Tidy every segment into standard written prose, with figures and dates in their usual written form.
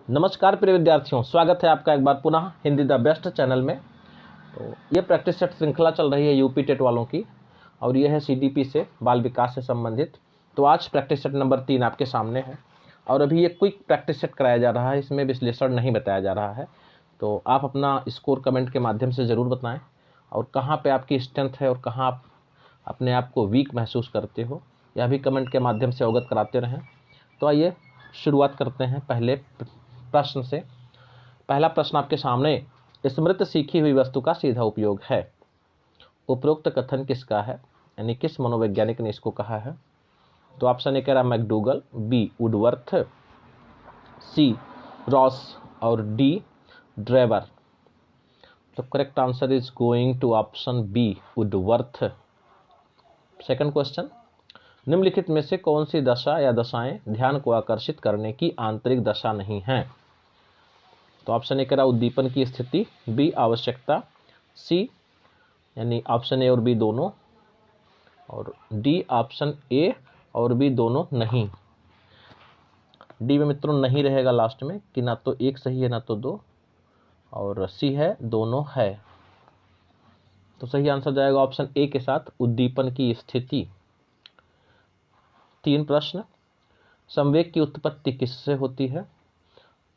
नमस्कार प्रिय विद्यार्थियों, स्वागत है आपका एक बार पुनः हिंदी द बेस्ट चैनल में। तो ये प्रैक्टिस सेट श्रृंखला चल रही है यूपी टेट वालों की, और ये है सीडीपी से, बाल विकास से संबंधित। तो आज प्रैक्टिस सेट नंबर 3 आपके सामने है, और अभी ये क्विक प्रैक्टिस सेट कराया जा रहा है, इसमें विश्लेषण नहीं बताया जा रहा है। तो आप अपना स्कोर कमेंट के माध्यम से ज़रूर बताएँ, और कहाँ पर आपकी स्ट्रेंथ है और कहाँ आप अपने आप को वीक महसूस करते हो, यह भी कमेंट के माध्यम से अवगत कराते रहें। तो आइए शुरुआत करते हैं पहले प्रश्न से। पहला प्रश्न आपके सामने, स्मृत सीखी हुई वस्तु का सीधा उपयोग है। उपरोक्त कथन किसका है, यानी किस मनोवैज्ञानिक ने इसको कहा है। तो ऑप्शन ए कह रहा है McDougall, B Woodworth, C Ross और डी ड्रेवर। तो correct answer is going to option B Woodworth. Second question, निम्नलिखित में से कौन सी दशा या दशाएं ध्यान को आकर्षित करने की आंतरिक दशा नहीं हैं। तो ऑप्शन ए कह रहा उद्दीपन की स्थिति, बी आवश्यकता, सी यानी ऑप्शन ए और बी दोनों, और डी ऑप्शन ए और बी दोनों नहीं। डी में मित्रों नहीं रहेगा लास्ट में, कि ना तो एक सही है ना तो दो, और सी है दोनों है। तो सही आंसर जाएगा ऑप्शन ए के साथ, उद्दीपन की स्थिति। तीन प्रश्न, संवेग की उत्पत्ति किससे होती है।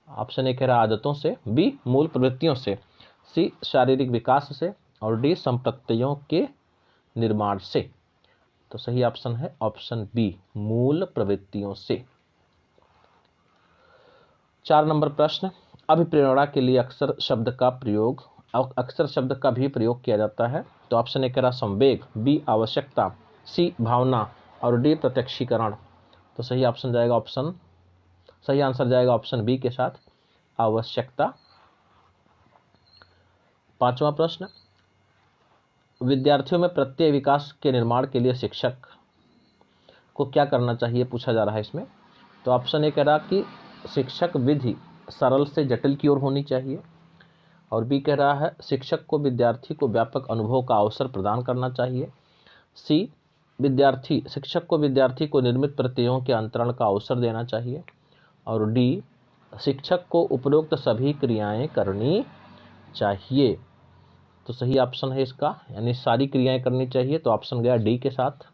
ऑप्शन ए कह रहा आदतों से, बी मूल प्रवृत्तियों से, सी शारीरिक विकास से, और डी संप्रत्ययों के निर्माण से। तो सही ऑप्शन है ऑप्शन बी, मूल प्रवृत्तियों से। 4 नंबर प्रश्न, अभिप्रेरणा के लिए अक्सर शब्द का भी प्रयोग किया जाता है। तो ऑप्शन ए कह रहा संवेग, बी आवश्यकता, सी भावना, और डी प्रत्यक्षीकरण। तो सही आंसर जाएगा ऑप्शन बी के साथ, आवश्यकता। 5वां प्रश्न, विद्यार्थियों में प्रत्यय विकास के निर्माण के लिए शिक्षक को क्या करना चाहिए, पूछा जा रहा है इसमें। तो ऑप्शन ए कह रहा कि शिक्षक विधि सरल से जटिल की ओर होनी चाहिए, और बी कह रहा है शिक्षक को विद्यार्थी को व्यापक अनुभव का अवसर प्रदान करना चाहिए, सी शिक्षक को विद्यार्थी को निर्मित प्रत्ययों के अंतरण का अवसर देना चाहिए, और डी शिक्षक को उपरोक्त सभी क्रियाएं करनी चाहिए। तो सही ऑप्शन है इसका, यानी सारी क्रियाएं करनी चाहिए। तो ऑप्शन गया डी के साथ।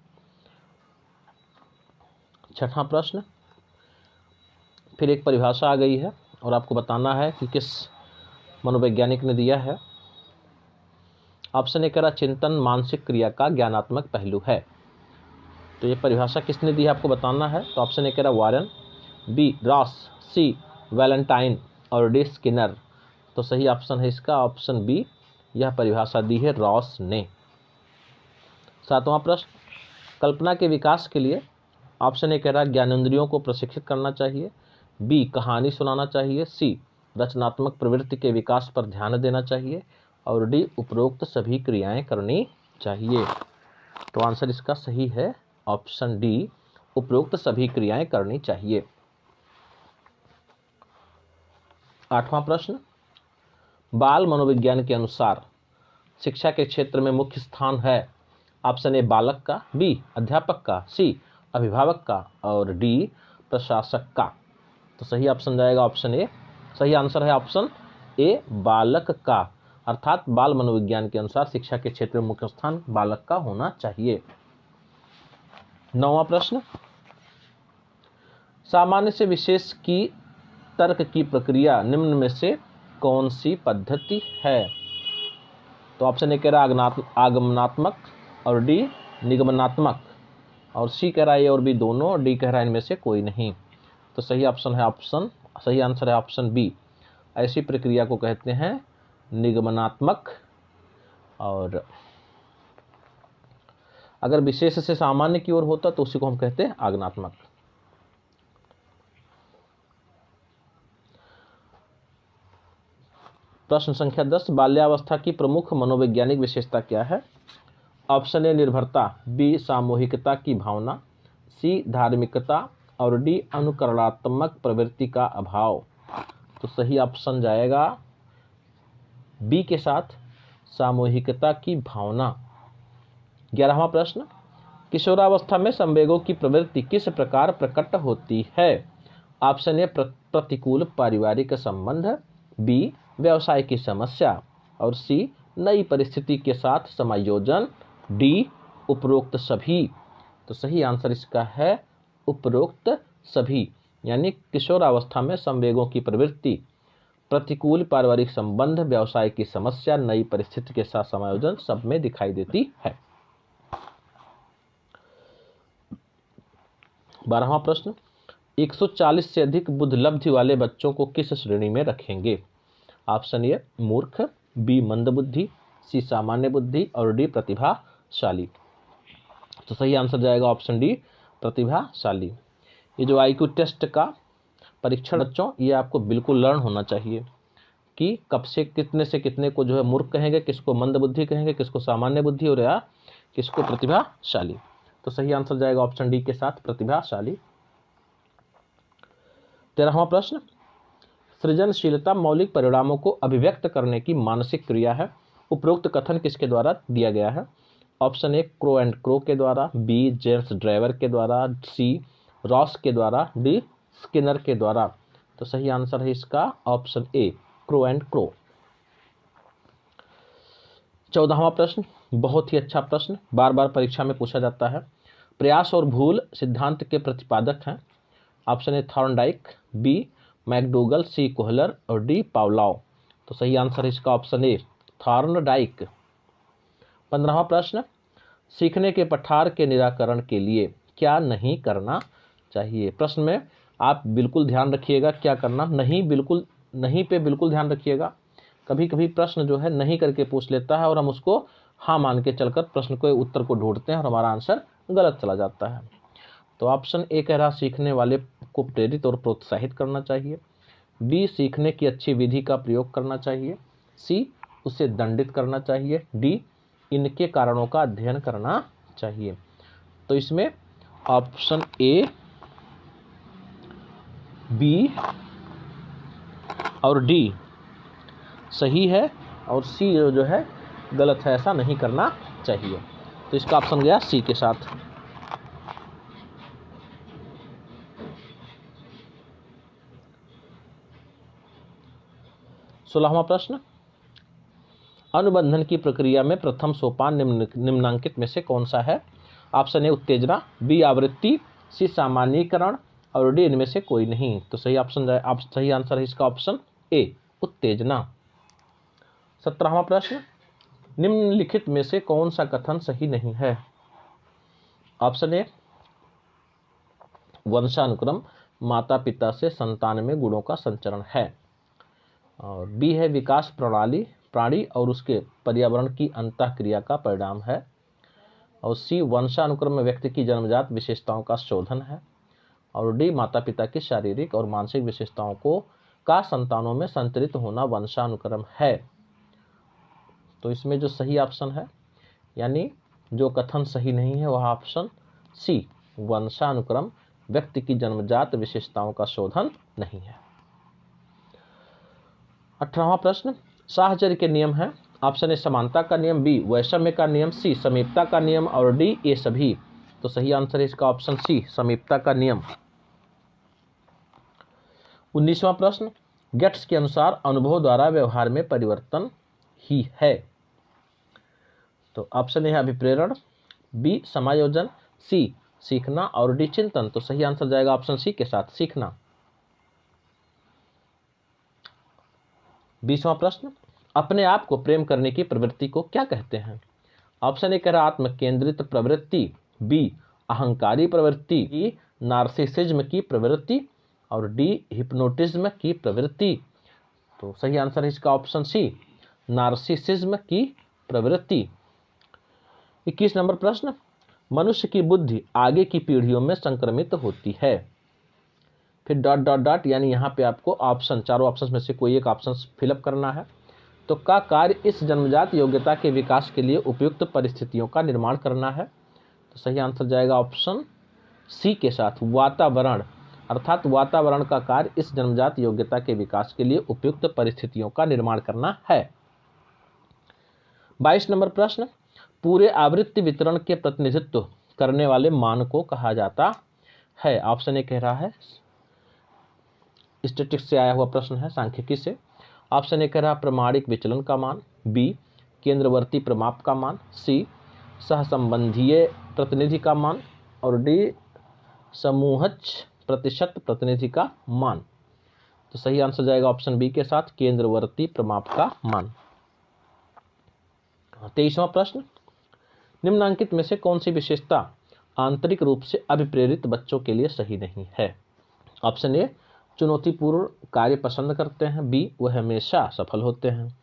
6वां प्रश्न, फिर एक परिभाषा आ गई है, और आपको बताना है कि किस मनोवैज्ञानिक ने दिया है। ऑप्शन ए कह रहा चिंतन मानसिक क्रिया का ज्ञानात्मक पहलू है। तो ये परिभाषा किसने दी है आपको बताना है। तो ऑप्शन ए कह रहा वारन, बी रॉस, सी वैलेंटाइन, और डी स्किनर। तो सही ऑप्शन है इसका ऑप्शन बी, यह परिभाषा दी है रॉस ने। 7वां प्रश्न, कल्पना के विकास के लिए ऑप्शन ए कह रहा ज्ञानेंद्रियों को प्रशिक्षित करना चाहिए, बी कहानी सुनाना चाहिए, सी रचनात्मक प्रवृत्ति के विकास पर ध्यान देना चाहिए, और डी उपरोक्त सभी क्रियाएं करनी चाहिए। तो आंसर इसका सही है ऑप्शन डी, उपरोक्त सभी क्रियाएं करनी चाहिए। 8वां प्रश्न, बाल मनोविज्ञान के अनुसार शिक्षा के क्षेत्र में मुख्य स्थान है। ऑप्शन ए बालक का, बी अध्यापक का, सी अभिभावक का, और डी प्रशासक का। तो सही ऑप्शन जाएगा ऑप्शन ए। सही आंसर है ऑप्शन ए, बालक का, अर्थात बाल मनोविज्ञान के अनुसार शिक्षा के क्षेत्र में मुख्य स्थान बालक का होना चाहिए। 9वां प्रश्न, सामान्य से विशेष की तर्क की प्रक्रिया निम्न में से कौन सी पद्धति है। तो ऑप्शन ए कह रहा आगमनात्मक, और डी निगमनात्मक, और सी कह रहा है ए और बी दोनों, और डी कह रहा है इनमें से कोई नहीं। तो सही आंसर है ऑप्शन बी। ऐसी प्रक्रिया को कहते हैं निगमनात्मक, और अगर विशेष से सामान्य की ओर होता तो उसी को हम कहते हैं आगमनात्मक। प्रश्न संख्या 10, बाल्यावस्था की प्रमुख मनोवैज्ञानिक विशेषता क्या है। ऑप्शन ए निर्भरता, बी सामूहिकता की भावना, सी धार्मिकता, और डी अनुकरणात्मक प्रवृत्ति का अभाव। तो सही ऑप्शन जाएगा बी के साथ, सामूहिकता की भावना। 11वां प्रश्न, किशोरावस्था में संवेगों की प्रवृत्ति किस प्रकार प्रकट होती है। ऑप्शन ए प्रतिकूल पारिवारिक संबंध, बी व्यवसाय की समस्या और सी नई परिस्थिति के साथ समायोजन, डी उपरोक्त सभी। तो सही आंसर इसका है उपरोक्त सभी, यानी किशोरावस्था में संवेगों की प्रवृत्ति, प्रतिकूल पारिवारिक संबंध, व्यवसाय की समस्या, नई परिस्थिति के साथ समायोजन सब में दिखाई देती है। 12वां प्रश्न, 140 से अधिक बुद्धिलब्धि वाले बच्चों को किस श्रेणी में रखेंगे? ऑप्शन ए मूर्ख, बी मंदबुद्धि, सी सामान्य बुद्धि और डी प्रतिभाशाली। तो सही आंसर जाएगा ऑप्शन डी प्रतिभाशाली। ये जो IQ टेस्ट का परीक्षण बच्चों, ये आपको बिल्कुल लर्न होना चाहिए कि कब से कितने को जो है मूर्ख कहेंगे, किसको मंदबुद्धि कहेंगे, किसको सामान्य बुद्धि और या किसको प्रतिभाशाली। तो सही आंसर जाएगा ऑप्शन डी के साथ प्रतिभाशाली। 13वां प्रश्न, सृजनशीलता मौलिक परिणामों को अभिव्यक्त करने की मानसिक क्रिया है। उपरोक्त कथन किसके द्वारा दिया गया है? Option A crow and crow के द्वारा, बी जेम्स ड्राइवर के द्वारा, सी रॉस के द्वारा, डी स्किनर के द्वारा। तो सही आंसर है इसका option A crow and crow. 14वां प्रश्न, बहुत ही अच्छा प्रश्न, बार बार परीक्षा में पूछा जाता है। प्रयास और भूल सिद्धांत के प्रतिपादक हैं। Option A Thorndike, B McDougall, C Kohler और डी पावलॉव। तो सही आंसर है इसका ऑप्शन ए थॉर्नडाइक। 15वां प्रश्न, सीखने के पठार के निराकरण के लिए क्या नहीं करना चाहिए? प्रश्न में आप बिल्कुल ध्यान रखिएगा क्या करना नहीं पे बिल्कुल ध्यान रखिएगा। कभी कभी प्रश्न जो है नहीं करके पूछ लेता है और हम उसको हाँ मान के चलकर प्रश्न को उत्तर को ढूंढते हैं और हमारा आंसर गलत चला जाता है। तो ऑप्शन ए कह रहा सीखने वाले को प्रेरित और प्रोत्साहित करना चाहिए, बी सीखने की अच्छी विधि का प्रयोग करना चाहिए, सी उसे दंडित करना चाहिए, डी इनके कारणों का अध्ययन करना चाहिए। तो इसमें ऑप्शन ए, बी और डी सही है और सी जो है गलत है, ऐसा नहीं करना चाहिए। तो इसका ऑप्शन गया सी के साथ। 16वां प्रश्न, अनुबंधन की प्रक्रिया में प्रथम सोपान निम्नलिखित में से कौन सा है? ऑप्शन ए उत्तेजना, बी आवृत्ति, सी सामान्यीकरण और डी इनमें से कोई नहीं। तो सही आंसर है इसका ऑप्शन ए उत्तेजना। 17वां प्रश्न, निम्नलिखित में से कौन सा कथन सही नहीं है? ऑप्शन ए वंशानुक्रम माता पिता से संतान में गुणों का संचरण है, और बी है विकास प्रणाली प्राणी और उसके पर्यावरण की अंतःक्रिया का परिणाम है, और सी वंशानुक्रम में व्यक्ति की जन्मजात विशेषताओं का शोधन है, और डी माता पिता की शारीरिक और मानसिक विशेषताओं का संतानों में संतरित होना वंशानुक्रम है। तो इसमें जो सही ऑप्शन है, यानी जो कथन सही नहीं है, वह ऑप्शन सी वंशानुक्रम व्यक्ति की जन्मजात विशेषताओं का शोधन नहीं है। 18वां प्रश्न, साहचर्य के नियम है। ऑप्शन ए समानता का नियम, बी वैषम्य का नियम, सी समीपता का नियम और डी ये सभी। तो सही आंसर है इसका ऑप्शन सी समीपता का नियम। 19वां प्रश्न, गेट्स के अनुसार अनुभव द्वारा व्यवहार में परिवर्तन ही है। तो ऑप्शन ए है अभिप्रेरण, बी समायोजन, सी सीखना और डी चिंतन। तो सही आंसर जाएगा ऑप्शन सी के साथ सीखना। 20वां प्रश्न, अपने आप को प्रेम करने की प्रवृत्ति को क्या कहते हैं? ऑप्शन ए कह रहा आत्म केंद्रित प्रवृत्ति, बी अहंकारी प्रवृत्ति, डी नार्सिसिज्म की प्रवृत्ति और डी हिप्नोटिज्म की प्रवृत्ति। तो सही आंसर है इसका ऑप्शन सी नार्सिसिज्म की प्रवृत्ति। 21 नंबर प्रश्न, मनुष्य की बुद्धि आगे की पीढ़ियों में संक्रमित होती है। फिर डॉट डॉट डॉट, यानी यहाँ पे आपको ऑप्शन चारों ऑप्शन में से कोई एक ऑप्शन फिलअप करना है। तो का कार्य इस जन्मजात योग्यता के विकास के लिए उपयुक्त परिस्थितियों का निर्माण करना है। तो सही आंसर जाएगा ऑप्शन सी के साथ वातावरण, अर्थात वातावरण का कार्य इस जन्मजात योग्यता के विकास के लिए उपयुक्त परिस्थितियों का निर्माण करना है। 22 नंबर प्रश्न, पूरे आवृत्ति वितरण के प्रतिनिधित्व करने वाले मान को कहा जाता है। ऑप्शन ए कह रहा है स्टैटिस्टिक्स से आया हुआ प्रश्न है, सांख्यिकी से। ऑप्शन ए कह रहा प्रमाणिक विचलन का मान, बी केंद्रवर्ती प्रमाप का मान, सी सहसंबंधीय प्रतिनिधि का मान और डी समूहच प्रतिशत प्रतिनिधि का मान। तो सही आंसर जाएगा ऑप्शन बी के साथ, केंद्रवर्ती प्रमाप का मान। 23वां प्रश्न, निम्नांकित में से कौन सी विशेषता आंतरिक रूप से अभिप्रेरित बच्चों के लिए सही नहीं है? ऑप्शन ए चुनौतीपूर्ण कार्य पसंद करते हैं, बी वह हमेशा सफल होते हैं,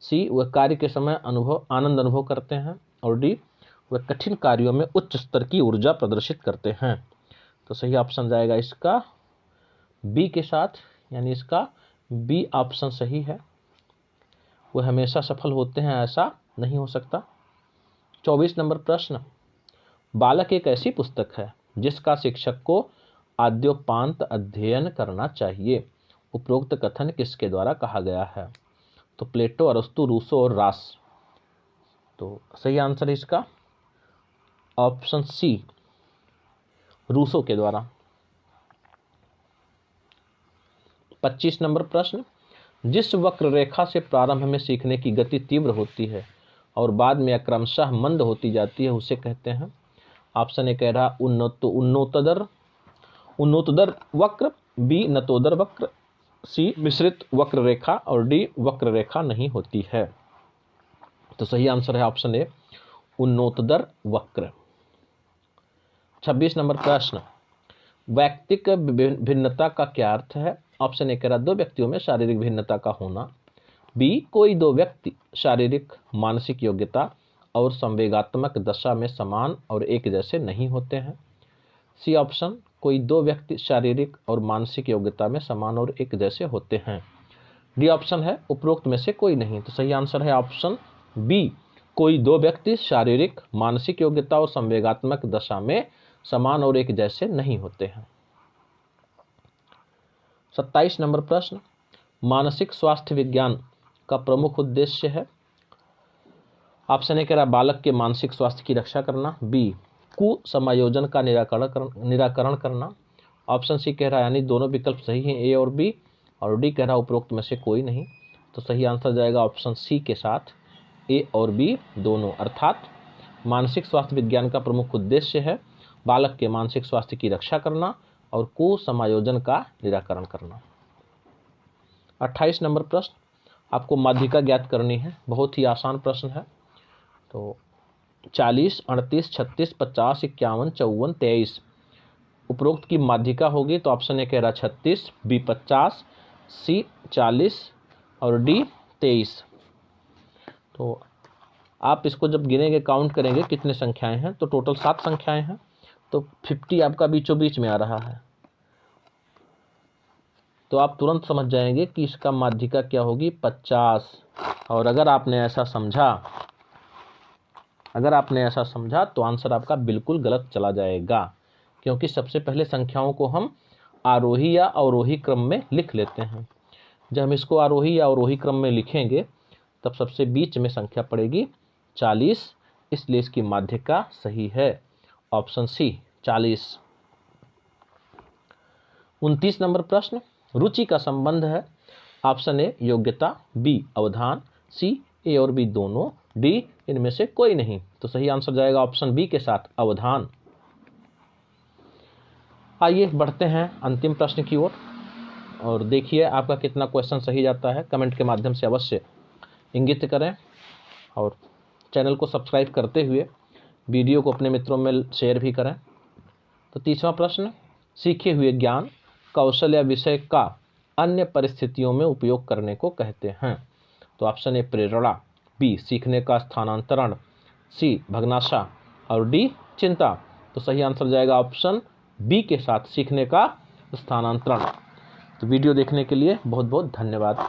सी वह कार्य के समय आनंद अनुभव करते हैं और डी वह कठिन कार्यों में उच्च स्तर की ऊर्जा प्रदर्शित करते हैं। तो सही ऑप्शन जाएगा इसका बी के साथ, यानी इसका बी ऑप्शन सही है, वह हमेशा सफल होते हैं, ऐसा नहीं हो सकता। 24 नंबर प्रश्न, बालक एक ऐसी पुस्तक है जिसका शिक्षक को आद्योपांत अध्ययन करना चाहिए। उपरोक्त कथन किसके द्वारा कहा गया है? तो प्लेटो, अरस्तु, रूसो और रास। तो सही आंसर है इसका ऑप्शन सी, रूसो के द्वारा। 25 नंबर प्रश्न, जिस वक्र रेखा से प्रारंभ में सीखने की गति तीव्र होती है और बाद में क्रमशः मंद होती जाती है उसे कहते हैं? ऑप्शन ए कह रहा उन्नतोदर वक्र, बी नतोदर वक्र, सी मिश्रित वक्र रेखा और डी वक्र रेखा नहीं होती है। तो सही आंसर है ऑप्शन ए, उन्नतोदर वक्र। 26 नंबर प्रश्न, व्यक्तिक भिन्नता का क्या अर्थ है? ऑप्शन ए कह रहा दो व्यक्तियों में शारीरिक भिन्नता का होना, बी कोई दो व्यक्ति शारीरिक मानसिक योग्यता और संवेगात्मक दशा में समान और एक जैसे नहीं होते हैं, सी ऑप्शन कोई दो व्यक्ति शारीरिक और मानसिक योग्यता में समान और एक जैसे होते हैं, डी ऑप्शन है उपरोक्त में से कोई नहीं। तो सही आंसर है ऑप्शन बी, कोई दो व्यक्ति शारीरिक मानसिक योग्यता और संवेगात्मक दशा में समान और एक जैसे नहीं होते हैं। 27 नंबर प्रश्न, मानसिक स्वास्थ्य विज्ञान का प्रमुख उद्देश्य है? ऑप्शन ए कह रहा बालक के मानसिक स्वास्थ्य की रक्षा करना, बी कुसमायोजन का निराकरण करना, ऑप्शन सी कह रहा यानी दोनों विकल्प सही हैं ए और बी, और डी कह रहा उपरोक्त में से कोई नहीं। तो सही आंसर जाएगा ऑप्शन सी के साथ, ए और बी दोनों, अर्थात मानसिक स्वास्थ्य विज्ञान का प्रमुख उद्देश्य है बालक के मानसिक स्वास्थ्य की रक्षा करना और कुसमायोजन का निराकरण करना। 28 नंबर प्रश्न, आपको माध्यिका ज्ञात करनी है, बहुत ही आसान प्रश्न है। तो 40, 38, 36, 50, 51, 54, 23 उपरोक्त की माध्यिका होगी। तो ऑप्शन ए कह रहा 36, बी 50, सी 40 और डी 23। तो आप इसको जब गिनेंगे, काउंट करेंगे कितने संख्याएं हैं, तो टोटल 7 संख्याएं हैं। तो 50 आपका बीचों बीच में आ रहा है, तो आप तुरंत समझ जाएंगे कि इसका माध्यिका क्या होगी, 50। और अगर आपने ऐसा समझा तो आंसर आपका बिल्कुल गलत चला जाएगा, क्योंकि सबसे पहले संख्याओं को हम आरोही या अवरोही क्रम में लिख लेते हैं। जब हम इसको आरोही या अवरोही क्रम में लिखेंगे तब सबसे बीच में संख्या पड़ेगी 40, इसलिए इसकी माध्यिका सही है ऑप्शन सी 40। 29 नंबर प्रश्न, रुचि का संबंध है? ऑप्शन ए योग्यता, बी अवधान, सी ए और बी दोनों, डी इनमें से कोई नहीं। तो सही आंसर जाएगा ऑप्शन बी के साथ, अवधान। आइए बढ़ते हैं अंतिम प्रश्न की ओर और देखिए आपका कितना क्वेश्चन सही जाता है। कमेंट के माध्यम से अवश्य इंगित करें और चैनल को सब्सक्राइब करते हुए वीडियो को अपने मित्रों में शेयर भी करें। तो 30वां प्रश्न, सीखे हुए ज्ञान, कौशल या विषय का अन्य परिस्थितियों में उपयोग करने को कहते हैं? तो ऑप्शन ए प्रेरणा, बी सीखने का स्थानांतरण, सी भग्नाशा और डी चिंता। तो सही आंसर जाएगा ऑप्शन बी के साथ, सीखने का स्थानांतरण। तो वीडियो देखने के लिए बहुत बहुत धन्यवाद।